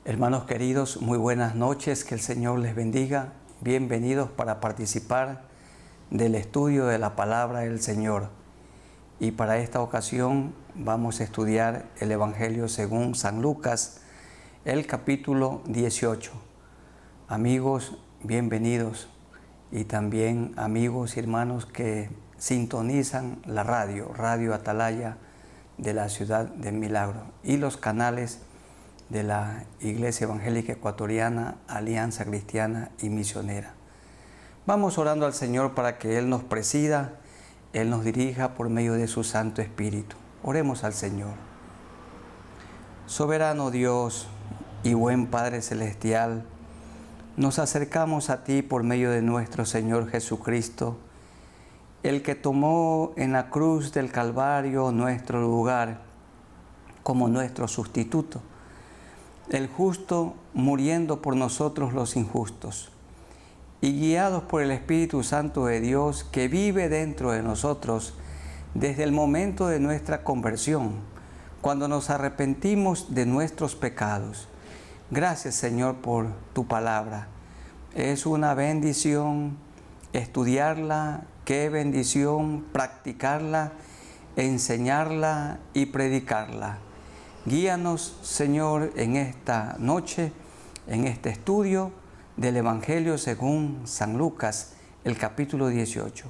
Hermanos queridos, muy buenas noches, que el Señor les bendiga. Bienvenidos para participar del estudio de la palabra del Señor. Y para esta ocasión vamos a estudiar el Evangelio según San Lucas, el capítulo 18. Amigos, bienvenidos. Y también amigos y hermanos que sintonizan la Radio Atalaya de la ciudad de Milagro y los canales de la Iglesia Evangélica Ecuatoriana, Alianza Cristiana y Misionera. Vamos orando al Señor para que Él nos presida, Él nos dirija por medio de su Santo Espíritu. Oremos al Señor. Soberano Dios y buen Padre Celestial, nos acercamos a Ti por medio de nuestro Señor Jesucristo, el que tomó en la cruz del Calvario nuestro lugar como nuestro sustituto, el justo muriendo por nosotros los injustos, y guiados por el Espíritu Santo de Dios que vive dentro de nosotros desde el momento de nuestra conversión, cuando nos arrepentimos de nuestros pecados. Gracias, Señor, por tu palabra. Es una bendición estudiarla, qué bendición practicarla, enseñarla y predicarla. Guíanos, Señor, en esta noche, en este estudio del Evangelio según San Lucas, el capítulo 18.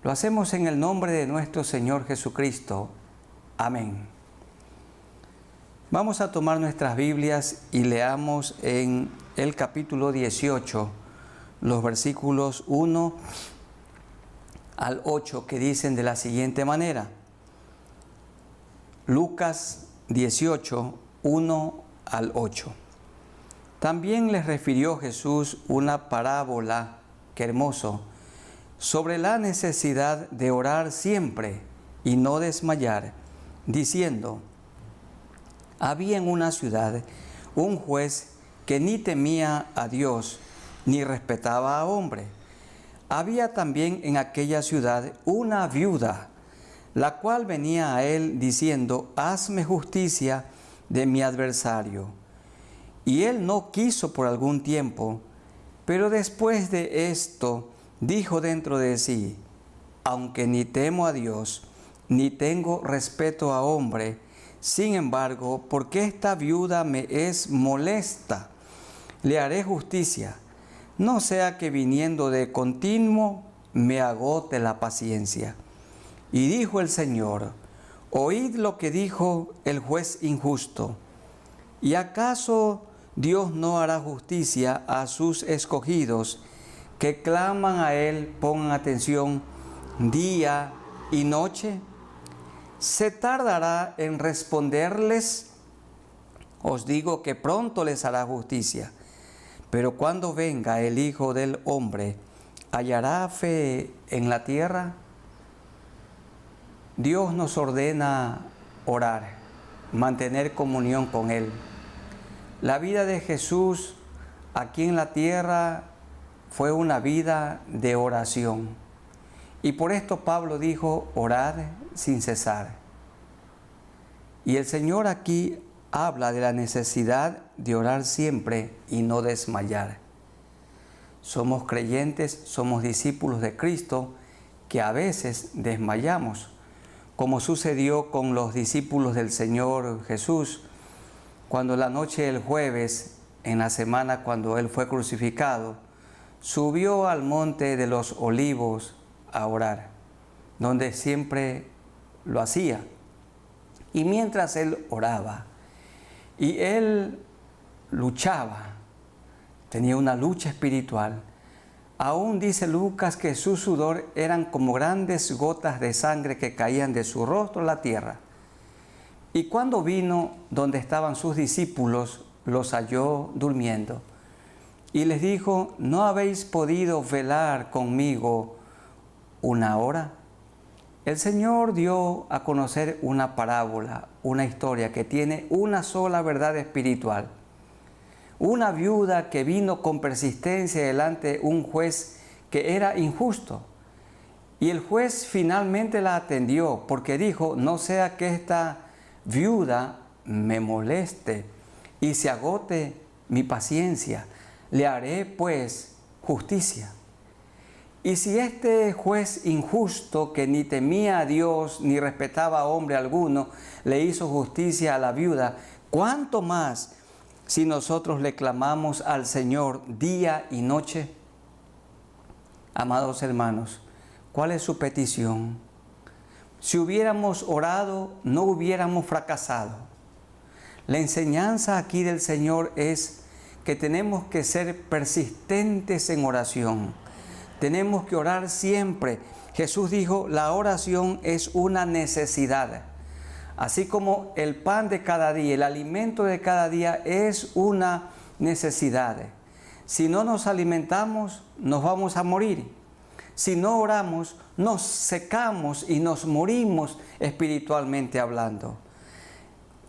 Lo hacemos en el nombre de nuestro Señor Jesucristo. Amén. Vamos a tomar nuestras Biblias y leamos en el capítulo 18 los versículos 1 al 8 que dicen de la siguiente manera. Lucas 18, 1 al 8. También les refirió Jesús una parábola, qué hermoso, sobre la necesidad de orar siempre y no desmayar, diciendo: había en una ciudad un juez que ni temía a Dios ni respetaba a hombre. Había también en aquella ciudad una viuda, la cual venía a él diciendo: hazme justicia de mi adversario. Y él no quiso por algún tiempo, pero después de esto dijo dentro de sí: aunque ni temo a Dios, ni tengo respeto a hombre, sin embargo, porque esta viuda me es molesta, le haré justicia, no sea que viniendo de continuo me agote la paciencia. Y dijo el Señor: oíd lo que dijo el juez injusto. ¿Y acaso Dios no hará justicia a sus escogidos que claman a Él, pongan atención, día y noche? ¿Se tardará en responderles? Os digo que pronto les hará justicia. Pero cuando venga el Hijo del Hombre, ¿hallará fe en la tierra? Dios nos ordena orar, mantener comunión con Él. La vida de Jesús aquí en la tierra fue una vida de oración. Y por esto Pablo dijo: orad sin cesar. Y el Señor aquí habla de la necesidad de orar siempre y no desmayar. Somos creyentes, somos discípulos de Cristo que a veces desmayamos, como sucedió con los discípulos del Señor Jesús, cuando la noche del jueves, en la semana cuando Él fue crucificado, subió al monte de los Olivos a orar, donde siempre lo hacía. Y mientras Él oraba, y Él luchaba, tenía una lucha espiritual, aún dice Lucas que su sudor eran como grandes gotas de sangre que caían de su rostro a la tierra. Y cuando vino donde estaban sus discípulos, los halló durmiendo. Y les dijo: ¿no habéis podido velar conmigo una hora? El Señor dio a conocer una parábola, una historia que tiene una sola verdad espiritual. Una viuda que vino con persistencia delante de un juez que era injusto. Y el juez finalmente la atendió porque dijo: no sea que esta viuda me moleste y se agote mi paciencia. Le haré pues justicia. Y si este juez injusto, que ni temía a Dios ni respetaba a hombre alguno, le hizo justicia a la viuda, ¿cuánto más si nosotros le clamamos al Señor día y noche? Amados hermanos, ¿cuál es su petición? Si hubiéramos orado, no hubiéramos fracasado. La enseñanza aquí del Señor es que tenemos que ser persistentes en oración. Tenemos que orar siempre. Jesús dijo, la oración es una necesidad. Así como el pan de cada día, el alimento de cada día es una necesidad. Si no nos alimentamos, nos vamos a morir. Si no oramos, nos secamos y nos morimos espiritualmente hablando.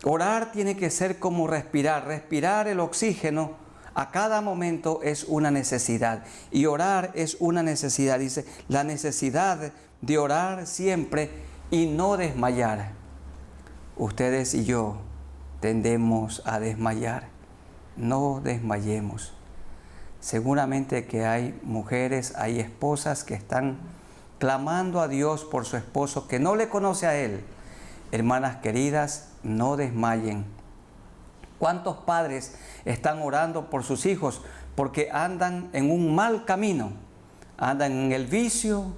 Orar tiene que ser como respirar. Respirar el oxígeno a cada momento es una necesidad. Y orar es una necesidad. Dice, la necesidad de orar siempre y no desmayar. Ustedes y yo tendemos a desmayar. No desmayemos. Seguramente que hay mujeres, hay esposas que están clamando a Dios por su esposo que no le conoce a Él. Hermanas queridas, no desmayen. ¿Cuántos padres están orando por sus hijos porque andan en un mal camino? Andan en el vicio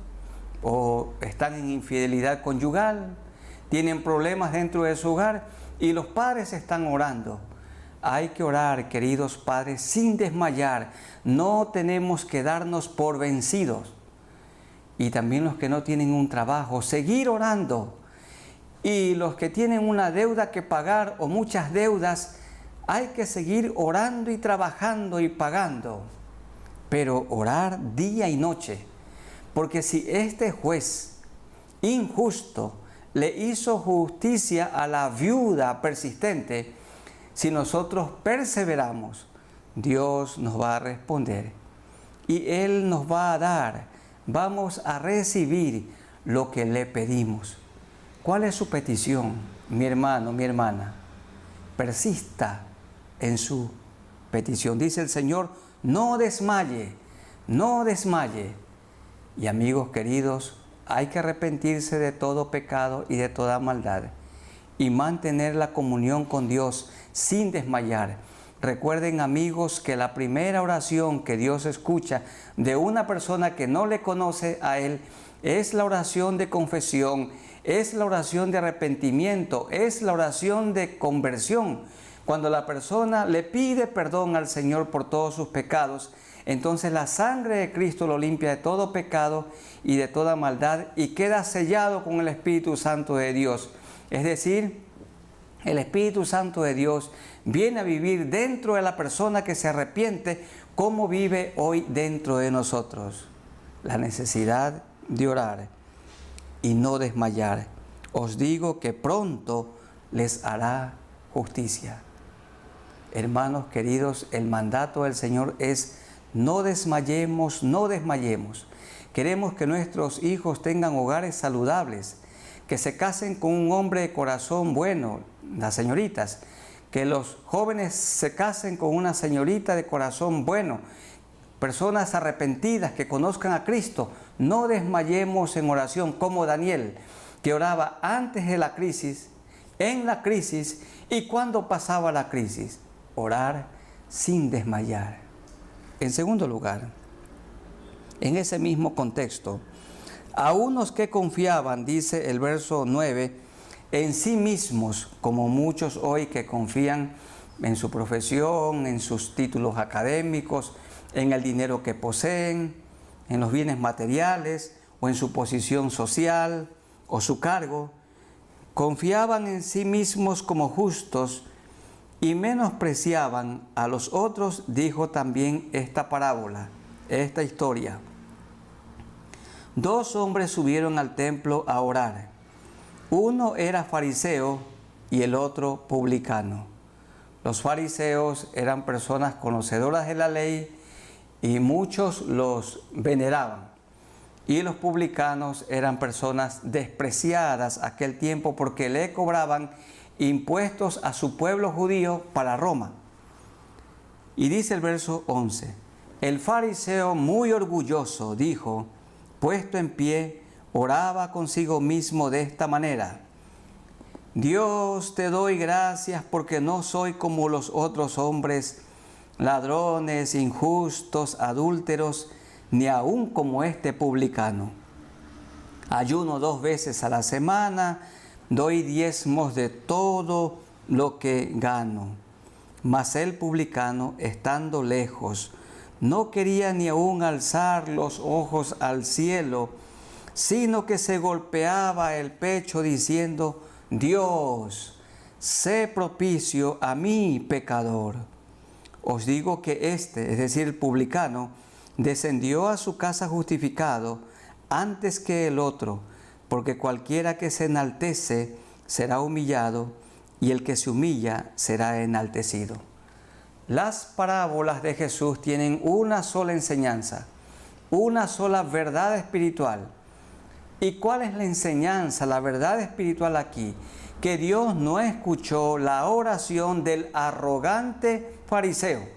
o están en infidelidad conyugal, tienen problemas dentro de su hogar y los padres están orando. Hay que orar, queridos padres, sin desmayar. No tenemos que darnos por vencidos. Y también los que no tienen un trabajo, seguir orando. Y los que tienen una deuda que pagar o muchas deudas, hay que seguir orando y trabajando y pagando. Pero orar día y noche. Porque si este juez injusto le hizo justicia a la viuda persistente, si nosotros perseveramos, Dios nos va a responder y Él nos va a dar, vamos a recibir lo que le pedimos. ¿Cuál es su petición, mi hermano, mi hermana? Persista en su petición. Dice el Señor, no desmaye, no desmaye. Y amigos queridos, hay que arrepentirse de todo pecado y de toda maldad y mantener la comunión con Dios sin desmayar. Recuerden, amigos, que la primera oración que Dios escucha de una persona que no le conoce a Él es la oración de confesión, es la oración de arrepentimiento, es la oración de conversión. Cuando la persona le pide perdón al Señor por todos sus pecados, entonces la sangre de Cristo lo limpia de todo pecado y de toda maldad y queda sellado con el Espíritu Santo de Dios. Es decir, el Espíritu Santo de Dios viene a vivir dentro de la persona que se arrepiente, como vive hoy dentro de nosotros. La necesidad de orar y no desmayar. Os digo que pronto les hará justicia. Hermanos queridos, el mandato del Señor es no desmayemos, no desmayemos. Queremos que nuestros hijos tengan hogares saludables, que se casen con un hombre de corazón bueno, las señoritas, que los jóvenes se casen con una señorita de corazón bueno, personas arrepentidas que conozcan a Cristo. No desmayemos en oración como Daniel, que oraba antes de la crisis, en la crisis y cuando pasaba la crisis. Orar sin desmayar. En segundo lugar, en ese mismo contexto, a unos que confiaban, dice el verso 9, en sí mismos, como muchos hoy que confían en su profesión, en sus títulos académicos, en el dinero que poseen, en los bienes materiales o en su posición social o su cargo, confiaban en sí mismos como justos y menospreciaban a los otros, dijo también esta parábola, esta historia. 2 hombres subieron al templo a orar. Uno era fariseo y el otro publicano. Los fariseos eran personas conocedoras de la ley y muchos los veneraban. Y los publicanos eran personas despreciadas aquel tiempo porque le cobraban impuestos a su pueblo judío para Roma. Y dice el verso 11, el fariseo muy orgulloso dijo, puesto en pie, oraba consigo mismo de esta manera: Dios, te doy gracias porque no soy como los otros hombres, ladrones, injustos, adúlteros, ni aun como este publicano. Ayuno 2 veces a la semana, doy diezmos de todo lo que gano. Mas el publicano, estando lejos, no quería ni aun alzar los ojos al cielo, sino que se golpeaba el pecho diciendo: Dios, sé propicio a mí, pecador. Os digo que este, es decir, el publicano, descendió a su casa justificado antes que el otro, porque cualquiera que se enaltece será humillado, y el que se humilla será enaltecido. Las parábolas de Jesús tienen una sola enseñanza, una sola verdad espiritual. ¿Y cuál es la enseñanza, la verdad espiritual aquí? Que Dios no escuchó la oración del arrogante fariseo,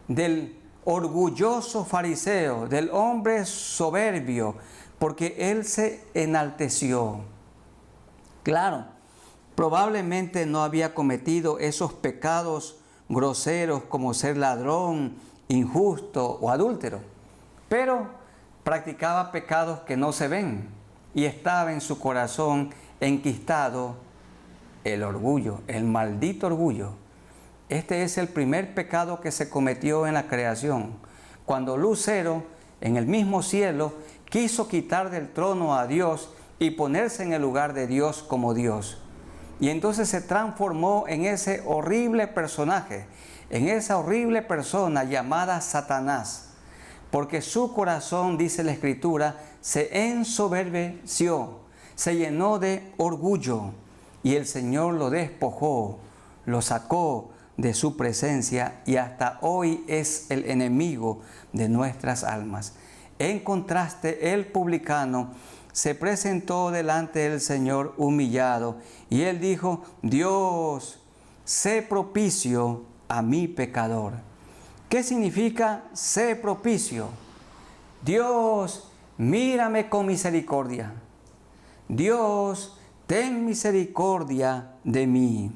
del orgulloso fariseo, del hombre soberbio, porque él se enalteció. Claro, probablemente no había cometido esos pecados groseros como ser ladrón, injusto o adúltero, pero practicaba pecados que no se ven y estaba en su corazón enquistado el orgullo, el maldito orgullo. Este es el primer pecado que se cometió en la creación, cuando Lucero, en el mismo cielo, quiso quitar del trono a Dios y ponerse en el lugar de Dios como Dios. Y entonces se transformó en ese horrible personaje, en esa horrible persona llamada Satanás, porque su corazón, dice la Escritura, se ensoberbeció, se llenó de orgullo, y el Señor lo despojó, lo sacó de su presencia, y hasta hoy es el enemigo de nuestras almas. En contraste, el publicano se presentó delante del Señor humillado, y él dijo: Dios, sé propicio a mi pecador. ¿Qué significa sé propicio? Dios, mírame con misericordia. Dios, ten misericordia de mí.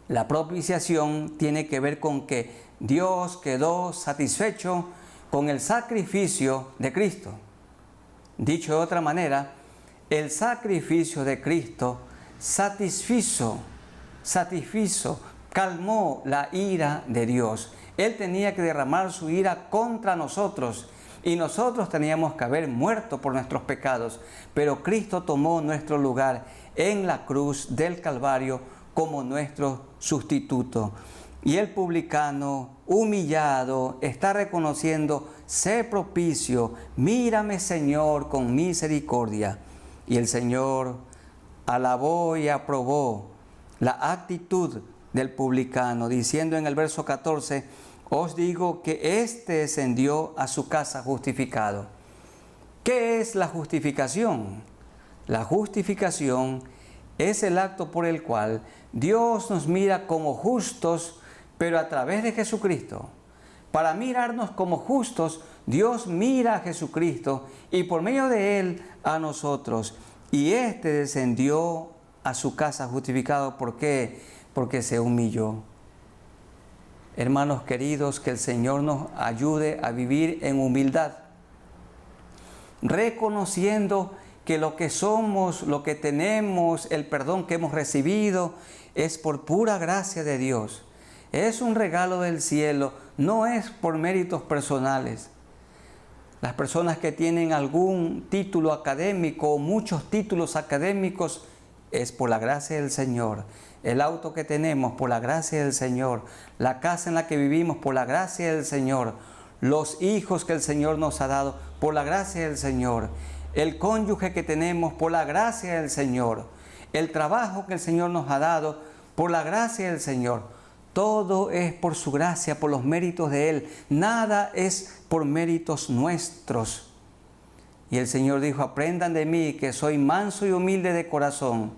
La propiciación tiene que ver con que Dios quedó satisfecho con el sacrificio de Cristo. Dicho de otra manera, el sacrificio de Cristo satisfizo, calmó la ira de Dios. Él tenía que derramar su ira contra nosotros y nosotros teníamos que haber muerto por nuestros pecados, pero Cristo tomó nuestro lugar en la cruz del Calvario como nuestro sustituto. Y el publicano, humillado, está reconociendo: sé propicio, mírame, Señor, con misericordia. Y el Señor alabó y aprobó la actitud del publicano, diciendo en el verso 14: os digo que éste descendió a su casa justificado. ¿Qué es la justificación? La justificación es el acto por el cual Dios nos mira como justos, pero a través de Jesucristo. Para mirarnos como justos, Dios mira a Jesucristo y por medio de Él a nosotros. Y éste descendió a su casa justificado. ¿Por qué? Porque se humilló. Hermanos queridos, que el Señor nos ayude a vivir en humildad, reconociendo que lo que somos, lo que tenemos, el perdón que hemos recibido, es por pura gracia de Dios. Es un regalo del cielo, no es por méritos personales. Las personas que tienen algún título académico o muchos títulos académicos, es por la gracia del Señor. El auto que tenemos, por la gracia del Señor. La casa en la que vivimos, por la gracia del Señor. Los hijos que el Señor nos ha dado, por la gracia del Señor. El cónyuge que tenemos, por la gracia del Señor. El trabajo que el Señor nos ha dado, por la gracia del Señor. Todo es por su gracia, por los méritos de Él. Nada es por méritos nuestros. Y el Señor dijo: aprendan de mí, que soy manso y humilde de corazón,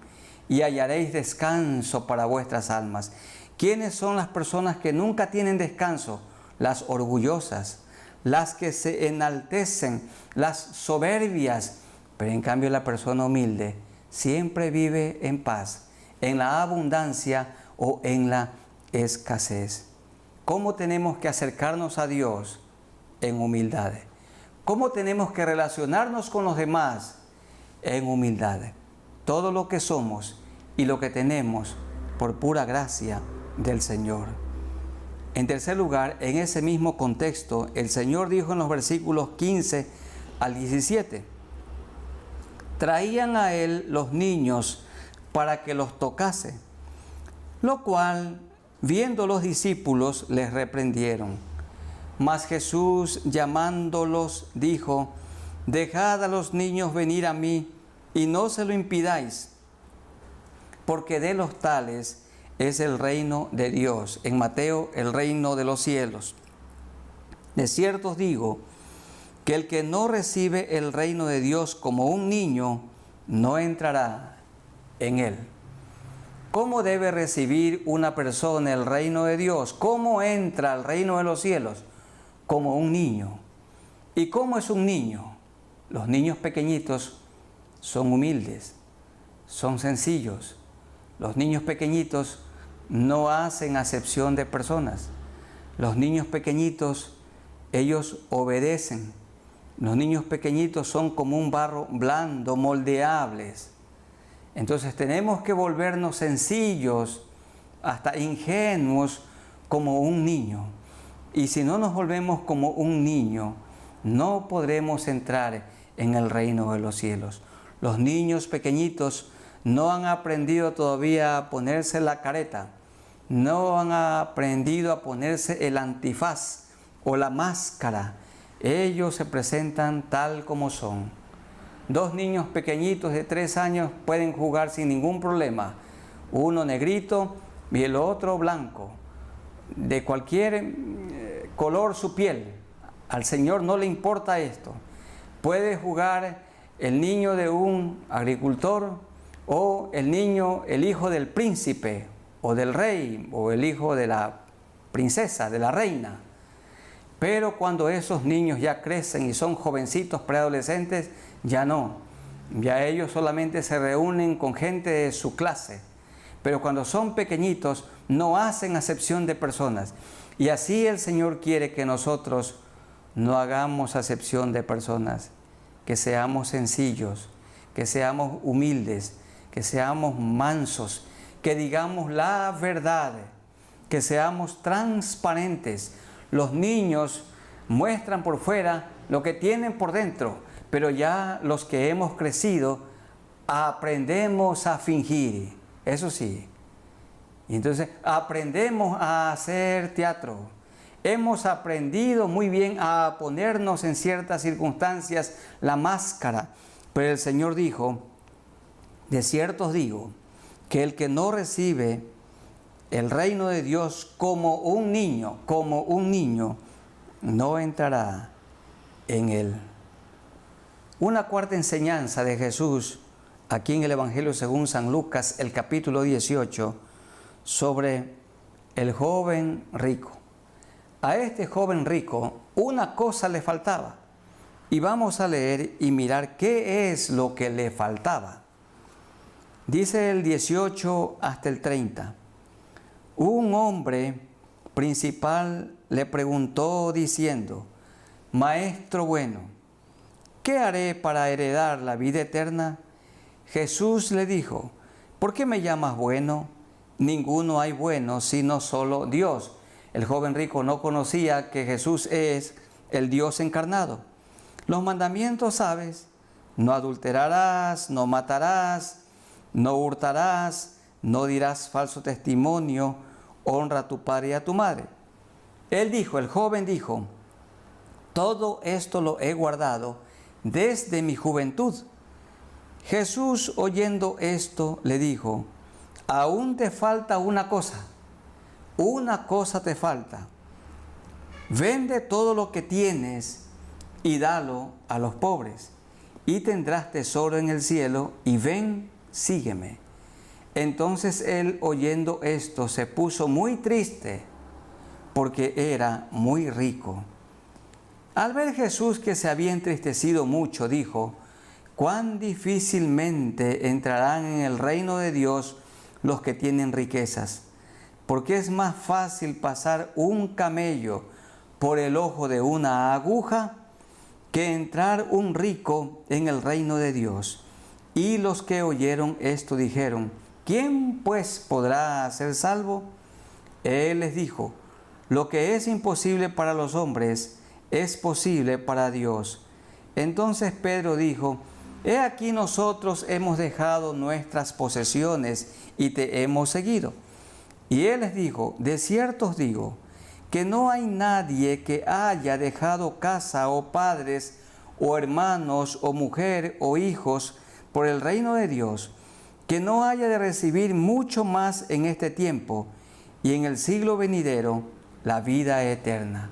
y hallaréis descanso para vuestras almas. ¿Quiénes son las personas que nunca tienen descanso? Las orgullosas, las que se enaltecen, las soberbias. Pero en cambio la persona humilde siempre vive en paz, en la abundancia o en la escasez. ¿Cómo tenemos que acercarnos a Dios? En humildad. ¿Cómo tenemos que relacionarnos con los demás? En humildad. Todo lo que somos y lo que tenemos por pura gracia del Señor. En tercer lugar, en ese mismo contexto, el Señor dijo en los versículos 15 al 17, traían a Él los niños para que los tocase, lo cual, viendo los discípulos, les reprendieron. Mas Jesús, llamándolos, dijo, dejad a los niños venir a mí, y no se lo impidáis, porque de los tales es el reino de Dios. En Mateo, el reino de los cielos. De cierto os digo, que el que no recibe el reino de Dios como un niño, no entrará en él. ¿Cómo debe recibir una persona el reino de Dios? ¿Cómo entra al reino de los cielos? Como un niño. ¿Y cómo es un niño? Los niños pequeñitos son humildes, son sencillos. Los niños pequeñitos no hacen acepción de personas. Los niños pequeñitos, ellos obedecen. Los niños pequeñitos son como un barro blando, moldeables. Entonces tenemos que volvernos sencillos, hasta ingenuos, como un niño. Y si no nos volvemos como un niño, no podremos entrar en el reino de los cielos. Los niños pequeñitos no han aprendido todavía a ponerse la careta, no han aprendido a ponerse el antifaz o la máscara. Ellos se presentan tal como son. 2 niños pequeñitos de 3 años pueden jugar sin ningún problema. Uno negrito y el otro blanco, de cualquier color su piel. Al Señor no le importa esto. Puede jugar el niño de un agricultor o el hijo del príncipe o del rey o el hijo de la princesa, de la reina. Pero cuando esos niños ya crecen y son jovencitos, preadolescentes, ya no. Ya ellos solamente se reúnen con gente de su clase. Pero cuando son pequeñitos, no hacen acepción de personas. Y así el Señor quiere que nosotros no hagamos acepción de personas, que seamos sencillos, que seamos humildes, que seamos mansos, que digamos la verdad, que seamos transparentes. Los niños muestran por fuera lo que tienen por dentro, pero ya los que hemos crecido aprendemos a fingir, eso sí. Y entonces aprendemos a hacer teatro. Hemos aprendido muy bien a ponernos en ciertas circunstancias la máscara. Pero el Señor dijo, de cierto os digo, que el que no recibe el reino de Dios como un niño, no entrará en él. Una cuarta enseñanza de Jesús, aquí en el Evangelio según San Lucas, el capítulo 18, sobre el joven rico. A este joven rico una cosa le faltaba. Y vamos a leer y mirar qué es lo que le faltaba. Dice el 18 hasta el 30. Un hombre principal le preguntó diciendo, Maestro bueno, ¿qué haré para heredar la vida eterna? Jesús le dijo, ¿por qué me llamas bueno? Ninguno hay bueno sino solo Dios. El joven rico no conocía que Jesús es el Dios encarnado. Los mandamientos sabes, no adulterarás, no matarás, no hurtarás, no dirás falso testimonio, honra a tu padre y a tu madre. El joven dijo, todo esto lo he guardado desde mi juventud. Jesús, oyendo esto, le dijo, aún te falta una cosa te falta. Vende todo lo que tienes y dalo a los pobres, y tendrás tesoro en el cielo, y ven, sígueme. Entonces él, oyendo esto, se puso muy triste, porque era muy rico. Al ver Jesús que se había entristecido mucho, dijo: «Cuán difícilmente entrarán en el reino de Dios los que tienen riquezas, porque es más fácil pasar un camello por el ojo de una aguja que entrar un rico en el reino de Dios». Y los que oyeron esto dijeron: «¿Quién pues podrá ser salvo?». Él les dijo: «Lo que es imposible para los hombres es posible para Dios». Entonces Pedro dijo: «He aquí, nosotros hemos dejado nuestras posesiones y te hemos seguido». Y él les dijo: «De cierto os digo, que no hay nadie que haya dejado casa o padres o hermanos o mujer o hijos por el reino de Dios, que no haya de recibir mucho más en este tiempo y en el siglo venidero la vida eterna».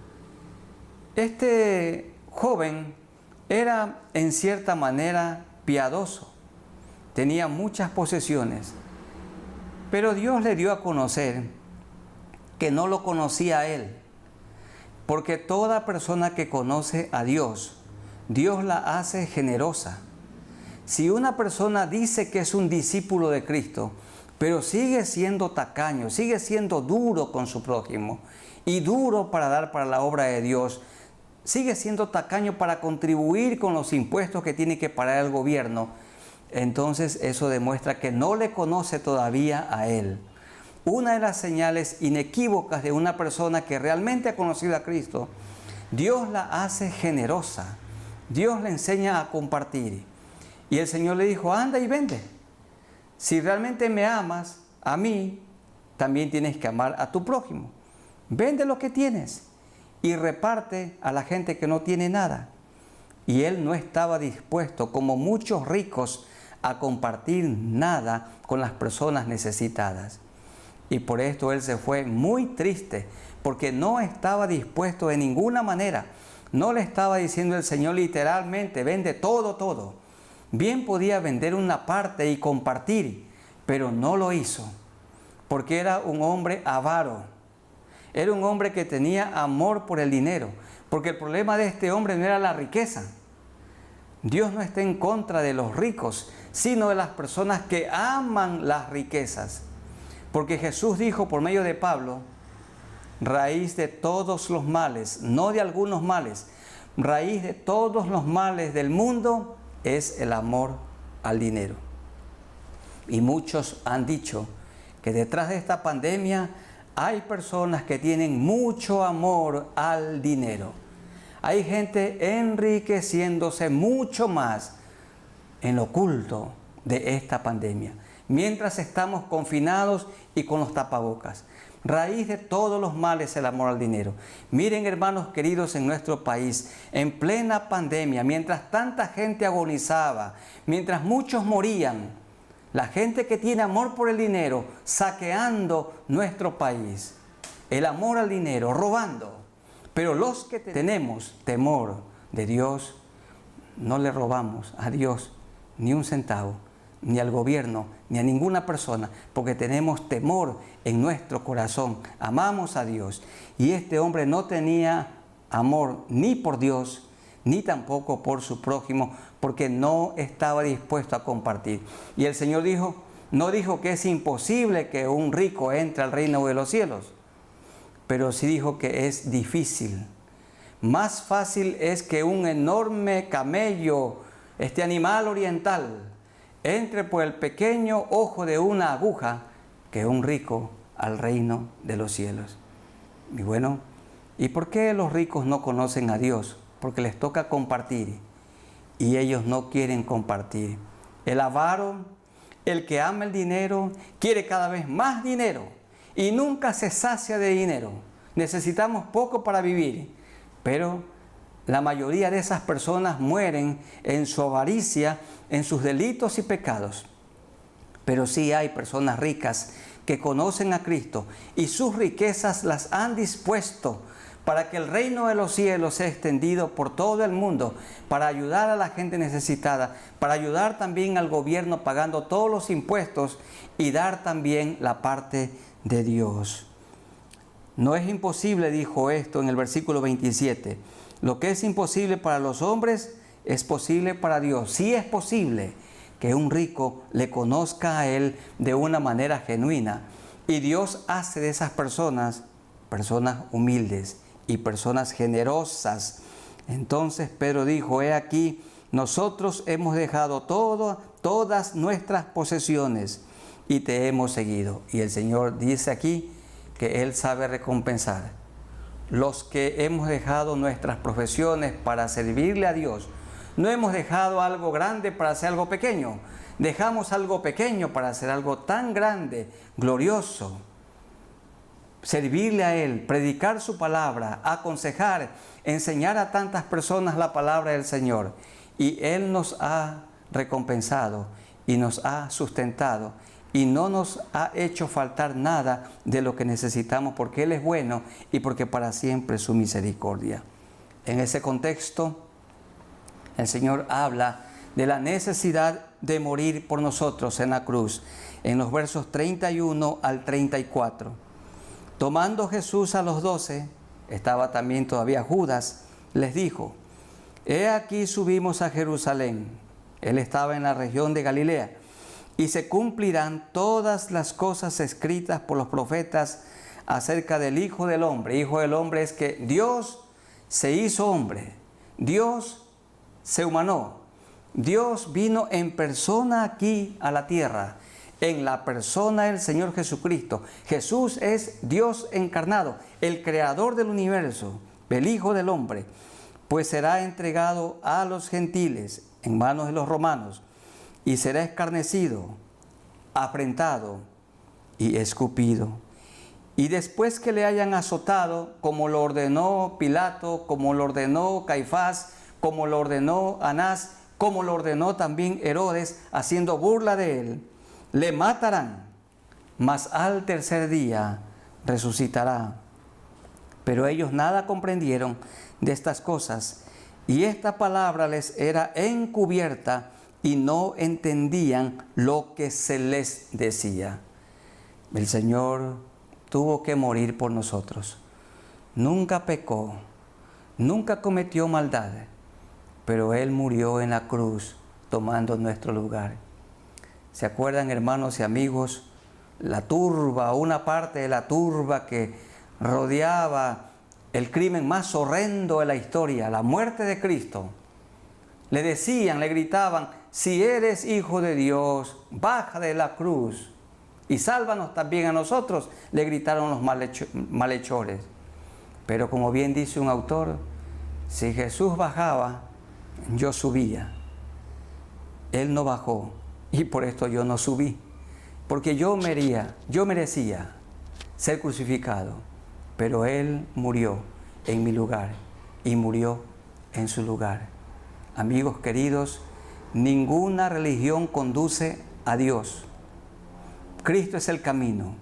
Este joven era en cierta manera piadoso, tenía muchas posesiones, pero Dios le dio a conocer que no lo conocía a él, porque toda persona que conoce a Dios, Dios la hace generosa. Si una persona dice que es un discípulo de Cristo, pero sigue siendo tacaño, sigue siendo duro con su prójimo y duro para dar para la obra de Dios, sigue siendo tacaño para contribuir con los impuestos que tiene que pagar el gobierno, entonces eso demuestra que no le conoce todavía a Él. Una de las señales inequívocas de una persona que realmente ha conocido a Cristo, Dios la hace generosa, Dios le enseña a compartir. Y el Señor le dijo: anda y vende. Si realmente me amas a mí, también tienes que amar a tu prójimo. Vende lo que tienes y reparte a la gente que no tiene nada. Y él no estaba dispuesto, como muchos ricos, a compartir nada con las personas necesitadas. Y por esto él se fue muy triste, porque no estaba dispuesto de ninguna manera. No le estaba diciendo el Señor literalmente: vende todo. Bien podía vender una parte y compartir, pero no lo hizo, porque era un hombre avaro. Era un hombre que tenía amor por el dinero, porque el problema de este hombre no era la riqueza. Dios no está en contra de los ricos, sino de las personas que aman las riquezas. Porque Jesús dijo por medio de Pablo: raíz de todos los males, no de algunos males, raíz de todos los males del mundo es el amor al dinero. Y muchos han dicho que detrás de esta pandemia hay personas que tienen mucho amor al dinero. Hay gente enriqueciéndose mucho más en lo oculto de esta pandemia, mientras estamos confinados y con los tapabocas. Raíz de todos los males el amor al dinero. Miren, hermanos queridos, en nuestro país, en plena pandemia, mientras tanta gente agonizaba, mientras muchos morían, la gente que tiene amor por el dinero saqueando nuestro país, el amor al dinero, robando. Pero los que tenemos temor de Dios, no le robamos a Dios ni un centavo, ni al gobierno, ni a ninguna persona, porque tenemos temor en nuestro corazón, amamos a Dios. Y este hombre no tenía amor ni por Dios, ni tampoco por su prójimo, porque no estaba dispuesto a compartir. Y el Señor no dijo que es imposible que un rico entre al reino de los cielos, pero sí dijo que es difícil. Más fácil es que un enorme camello, este animal oriental, entre por el pequeño ojo de una aguja, que un rico al reino de los cielos. Y bueno, ¿y por qué los ricos no conocen a Dios? Porque les toca compartir y ellos no quieren compartir. El avaro, el que ama el dinero, quiere cada vez más dinero y nunca se sacia de dinero. Necesitamos poco para vivir, pero la mayoría de esas personas mueren en su avaricia, en sus delitos y pecados. Pero sí hay personas ricas que conocen a Cristo y sus riquezas las han dispuesto para que el reino de los cielos sea extendido por todo el mundo, para ayudar a la gente necesitada, para ayudar también al gobierno pagando todos los impuestos y dar también la parte de Dios. No es imposible, dijo esto en el versículo 27. Lo que es imposible para los hombres es posible para Dios. Sí es posible que un rico le conozca a Él de una manera genuina. Y Dios hace de esas personas humildes y personas generosas. Entonces Pedro dijo, he aquí, nosotros hemos dejado todas nuestras posesiones y te hemos seguido. Y el Señor dice aquí que Él sabe recompensar. Los que hemos dejado nuestras profesiones para servirle a Dios, no hemos dejado algo grande para hacer algo pequeño. Dejamos algo pequeño para hacer algo tan grande, glorioso. Servirle a Él, predicar su palabra, aconsejar, enseñar a tantas personas la palabra del Señor. Y Él nos ha recompensado y nos ha sustentado y no nos ha hecho faltar nada de lo que necesitamos, porque Él es bueno y porque para siempre es su misericordia. En ese contexto, el Señor habla de la necesidad de morir por nosotros en la cruz, en los versos 31 al 34. Tomando Jesús a los 12, estaba también todavía Judas, les dijo, he aquí subimos a Jerusalén. Él estaba en la región de Galilea, y se cumplirán todas las cosas escritas por los profetas acerca del Hijo del Hombre. Hijo del Hombre es que Dios se hizo hombre, Dios se humanó, Dios vino en persona aquí a la tierra, en la persona del Señor Jesucristo. Jesús es Dios encarnado, el creador del universo, el Hijo del Hombre, pues será entregado a los gentiles en manos de los romanos y será escarnecido, afrentado y escupido. Y después que le hayan azotado, como lo ordenó Pilato, como lo ordenó Caifás, como lo ordenó Anás, como lo ordenó también Herodes, haciendo burla de él, le matarán, mas al tercer día resucitará. Pero ellos nada comprendieron de estas cosas, y esta palabra les era encubierta, y no entendían lo que se les decía. El Señor tuvo que morir por nosotros. Nunca pecó, nunca cometió maldad, pero Él murió en la cruz tomando nuestro lugar. ¿Se acuerdan, hermanos y amigos? La turba, una parte de la turba que rodeaba el crimen más horrendo de la historia, la muerte de Cristo. Le decían, le gritaban, si eres hijo de Dios, baja de la cruz y sálvanos también a nosotros, le gritaron los malhechores. Pero como bien dice un autor, si Jesús bajaba, yo subía. Él no bajó y por esto yo no subí, porque yo merecía ser crucificado, pero Él murió en mi lugar y murió en su lugar. Amigos queridos, ninguna religión conduce a Dios. Cristo es el camino.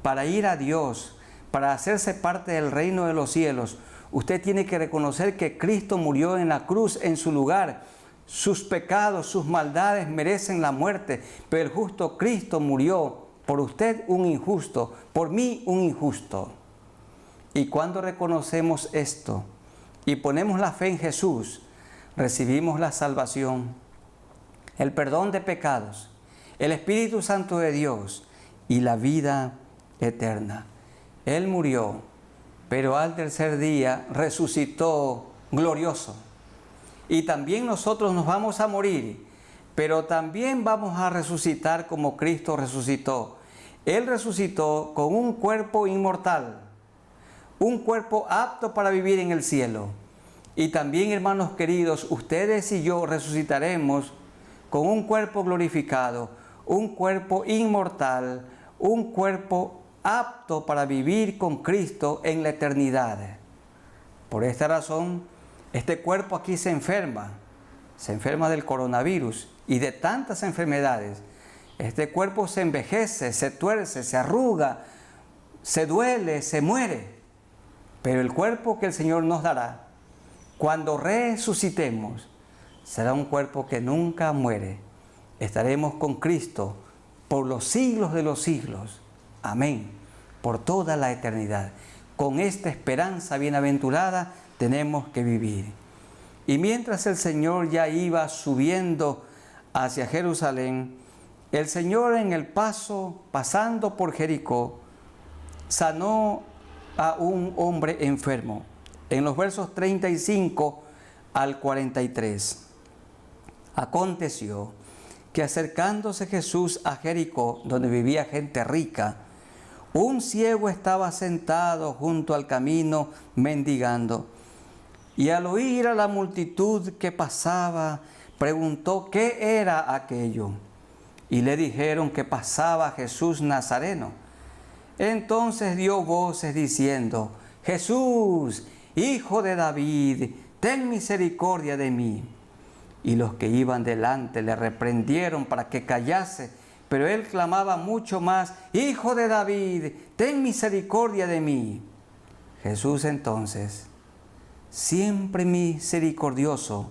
Para ir a Dios, para hacerse parte del reino de los cielos, usted tiene que reconocer que Cristo murió en la cruz en su lugar. Sus pecados, sus maldades merecen la muerte, pero el justo Cristo murió por usted un injusto, por mí un injusto. Y cuando reconocemos esto y ponemos la fe en Jesús, recibimos la salvación, el perdón de pecados, el Espíritu Santo de Dios y la vida eterna. Él murió, pero al tercer día resucitó glorioso. Y también nosotros nos vamos a morir, pero también vamos a resucitar como Cristo resucitó. Él resucitó con un cuerpo inmortal, un cuerpo apto para vivir en el cielo. Y también, hermanos queridos, ustedes y yo resucitaremos con un cuerpo glorificado, un cuerpo inmortal, un cuerpo apto para vivir con Cristo en la eternidad. Por esta razón, este cuerpo aquí se enferma del coronavirus y de tantas enfermedades. Este cuerpo se envejece, se tuerce, se arruga, se duele, se muere. Pero el cuerpo que el Señor nos dará, cuando resucitemos, será un cuerpo que nunca muere. Estaremos con Cristo por los siglos de los siglos. Amén. Por toda la eternidad. Con esta esperanza bienaventurada tenemos que vivir. Y mientras el Señor ya iba subiendo hacia Jerusalén, el Señor en el pasando por Jericó, sanó a un hombre enfermo. En los versos 35 al 43. Aconteció que acercándose Jesús a Jericó, donde vivía gente rica, un ciego estaba sentado junto al camino mendigando. Y al oír a la multitud que pasaba, preguntó qué era aquello. Y le dijeron que pasaba Jesús Nazareno. Entonces dio voces diciendo: Jesús, Hijo de David, ten misericordia de mí. Y los que iban delante le reprendieron para que callase, pero él clamaba mucho más: Hijo de David, ten misericordia de mí. Jesús entonces, siempre misericordioso,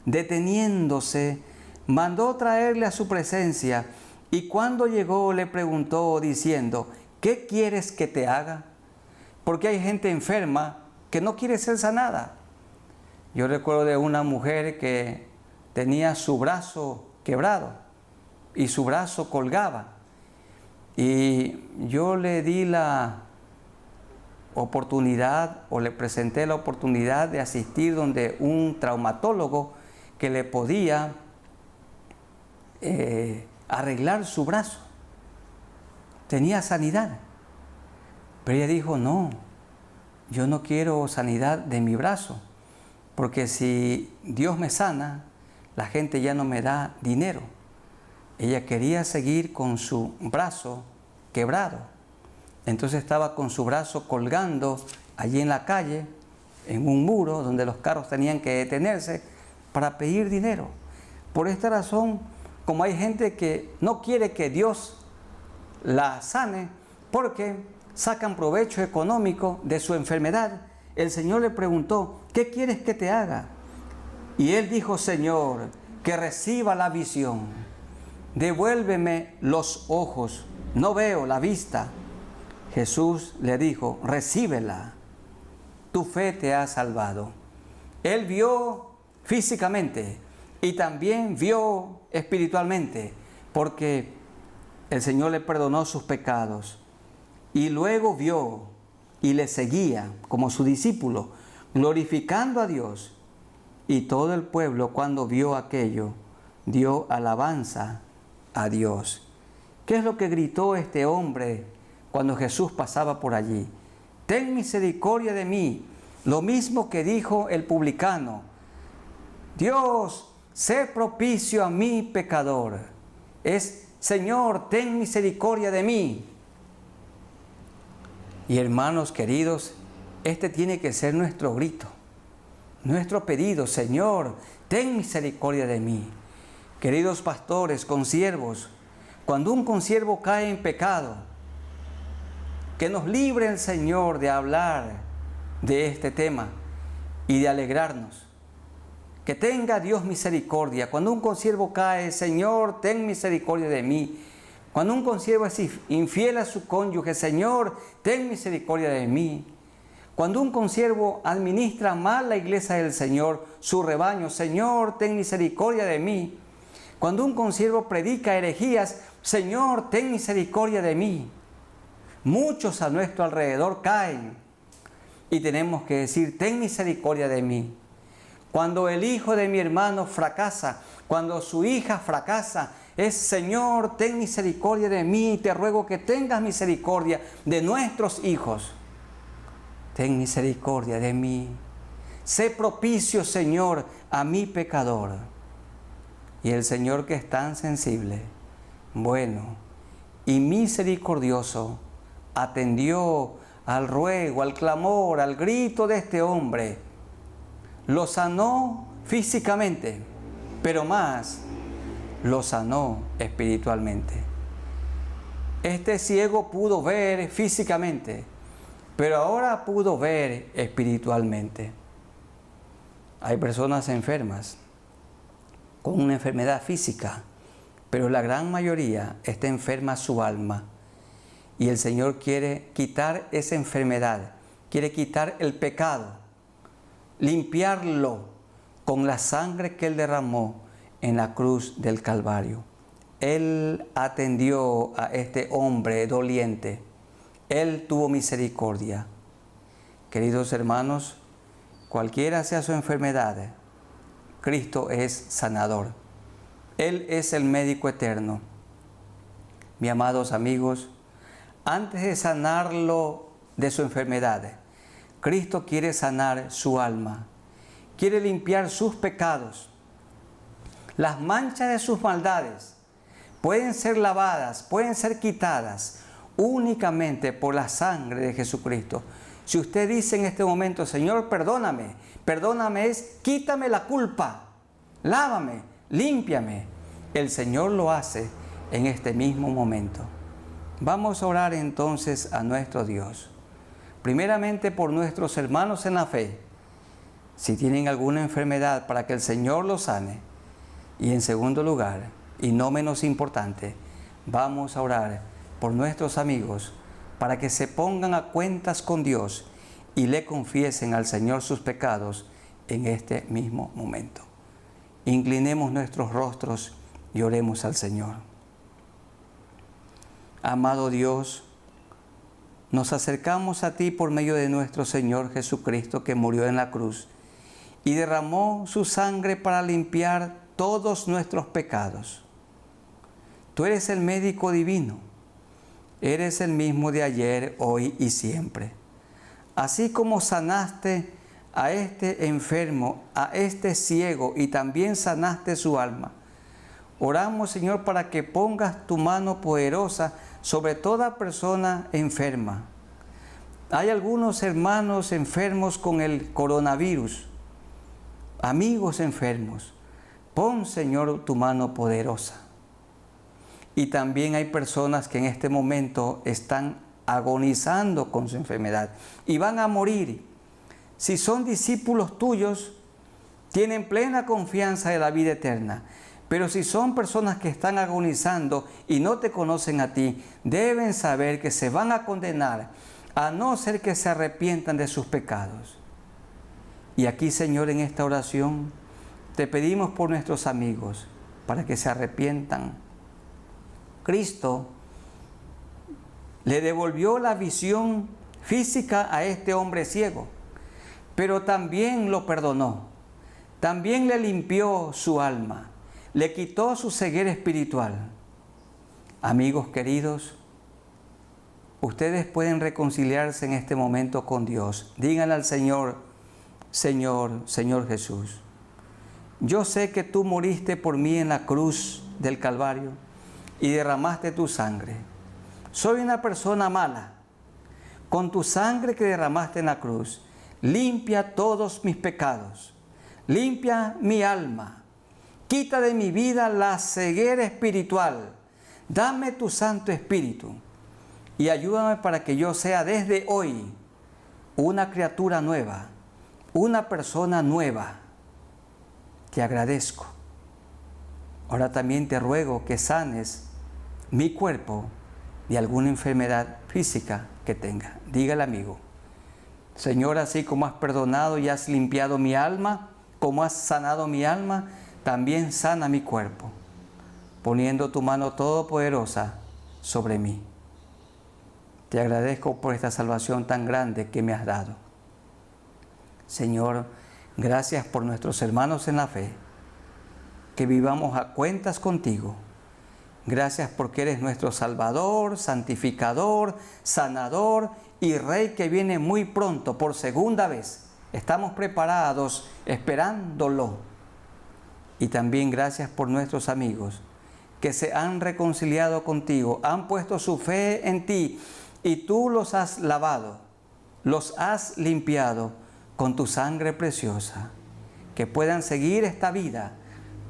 deteniéndose, mandó traerle a su presencia, y cuando llegó le preguntó diciendo: ¿qué quieres que te haga? Porque hay gente enferma que no quiere ser sanada. Yo recuerdo de una mujer que tenía su brazo quebrado y su brazo colgaba. Y yo le di la oportunidad, o le presenté la oportunidad de asistir donde un traumatólogo que le podía arreglar su brazo. Tenía sanidad. Pero ella dijo: no, yo no quiero sanidad de mi brazo, porque si Dios me sana, la gente ya no me da dinero. Ella quería seguir con su brazo quebrado. Entonces estaba con su brazo colgando allí en la calle, en un muro donde los carros tenían que detenerse para pedir dinero. Por esta razón, como hay gente que no quiere que Dios la sane porque sacan provecho económico de su enfermedad, el Señor le preguntó: ¿qué quieres que te haga? Y él dijo: Señor, que reciba la visión. Devuélveme los ojos, no veo la vista. Jesús le dijo: recíbela, tu fe te ha salvado. Él vio físicamente y también vio espiritualmente, porque el Señor le perdonó sus pecados. Y luego vio y le seguía como su discípulo, glorificando a Dios. Y todo el pueblo, cuando vio aquello, dio alabanza a Dios. ¿Qué es lo que gritó este hombre cuando Jesús pasaba por allí? Ten misericordia de mí. Lo mismo que dijo el publicano: Dios, sé propicio a mí pecador. Es: Señor, ten misericordia de mí. Y hermanos queridos, este tiene que ser nuestro grito, nuestro pedido: Señor, ten misericordia de mí. Queridos pastores, consiervos, cuando un consiervo cae en pecado, que nos libre el Señor de hablar de este tema y de alegrarnos. Que tenga Dios misericordia. Cuando un consiervo cae: Señor, ten misericordia de mí. Cuando un consiervo es infiel a su cónyuge: Señor, ten misericordia de mí. Cuando un consiervo administra mal la iglesia del Señor, su rebaño: Señor, ten misericordia de mí. Cuando un consiervo predica herejías: Señor, ten misericordia de mí. Muchos a nuestro alrededor caen y tenemos que decir: ten misericordia de mí. Cuando el hijo de mi hermano fracasa, cuando su hija fracasa, es: Señor, ten misericordia de mí. Te ruego que tengas misericordia de nuestros hijos. Ten misericordia de mí. Sé propicio, Señor, a mi pecador. Y el Señor, que es tan sensible, bueno y misericordioso, atendió al ruego, al clamor, al grito de este hombre. Lo sanó físicamente, pero más, lo sanó espiritualmente. Este ciego pudo ver físicamente, pero ahora pudo ver espiritualmente. Hay personas enfermas con una enfermedad física, pero la gran mayoría está enferma su alma. Y el Señor quiere quitar esa enfermedad, quiere quitar el pecado, limpiarlo con la sangre que Él derramó en la cruz del Calvario. Él atendió a este hombre doliente. Él tuvo misericordia. Queridos hermanos, cualquiera sea su enfermedad, Cristo es sanador. Él es el médico eterno. Mis amados amigos, antes de sanarlo de su enfermedad, Cristo quiere sanar su alma, quiere limpiar sus pecados. Las manchas de sus maldades pueden ser lavadas, pueden ser quitadas únicamente por la sangre de Jesucristo. Si usted dice en este momento, Señor, perdóname, perdóname es, quítame la culpa, lávame, límpiame. El Señor lo hace en este mismo momento. Vamos a orar entonces a nuestro Dios. Primeramente por nuestros hermanos en la fe, si tienen alguna enfermedad, para que el Señor los sane. Y en segundo lugar, y no menos importante, vamos a orar por nuestros amigos, para que se pongan a cuentas con Dios y le confiesen al Señor sus pecados en este mismo momento. Inclinemos nuestros rostros y oremos al Señor. Amado Dios, nos acercamos a ti por medio de nuestro Señor Jesucristo, que murió en la cruz y derramó su sangre para limpiar todos nuestros pecados. Tú eres el médico divino, eres el mismo de ayer, hoy y siempre. Así como sanaste a este enfermo, a este ciego, y también sanaste su alma, oramos, Señor, para que pongas tu mano poderosa sobre toda persona enferma. Hay algunos hermanos enfermos con el coronavirus, amigos enfermos. Pon, Señor, tu mano poderosa. Y también hay personas que en este momento están agonizando con su enfermedad y van a morir. Si son discípulos tuyos, tienen plena confianza de la vida eterna. Pero si son personas que están agonizando y no te conocen a ti, deben saber que se van a condenar, a no ser que se arrepientan de sus pecados. Y aquí, Señor, en esta oración, te pedimos por nuestros amigos, para que se arrepientan. Cristo le devolvió la visión física a este hombre ciego, pero también lo perdonó, también le limpió su alma, le quitó su ceguera espiritual. Amigos queridos, ustedes pueden reconciliarse en este momento con Dios. Díganle al Señor, Señor Jesús, yo sé que tú moriste por mí en la cruz del Calvario y derramaste tu sangre. Soy una persona mala. Con tu sangre que derramaste en la cruz, limpia todos mis pecados, limpia mi alma, quita de mi vida la ceguera espiritual, dame tu Santo Espíritu y ayúdame para que yo sea desde hoy una criatura nueva, una persona nueva. Te agradezco. Ahora también te ruego que sanes mi cuerpo de alguna enfermedad física que tenga. Dígale, amigo, Señor, así como has perdonado y has limpiado mi alma, como has sanado mi alma, también sana mi cuerpo, poniendo tu mano todopoderosa sobre mí. Te agradezco por esta salvación tan grande que me has dado. Señor, gracias por nuestros hermanos en la fe, que vivamos a cuentas contigo. Gracias porque eres nuestro Salvador, santificador, sanador y Rey que viene muy pronto por segunda vez. Estamos preparados esperándolo. Y también gracias por nuestros amigos que se han reconciliado contigo, han puesto su fe en ti y tú los has lavado, los has limpiado con tu sangre preciosa. Que puedan seguir esta vida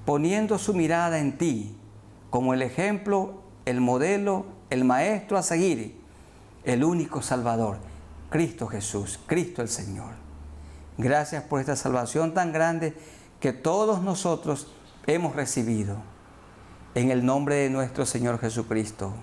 poniendo su mirada en ti, como el ejemplo, el modelo, el maestro a seguir, el único Salvador, Cristo Jesús, Cristo el Señor. Gracias por esta salvación tan grande que todos nosotros hemos recibido. En el nombre de nuestro Señor Jesucristo.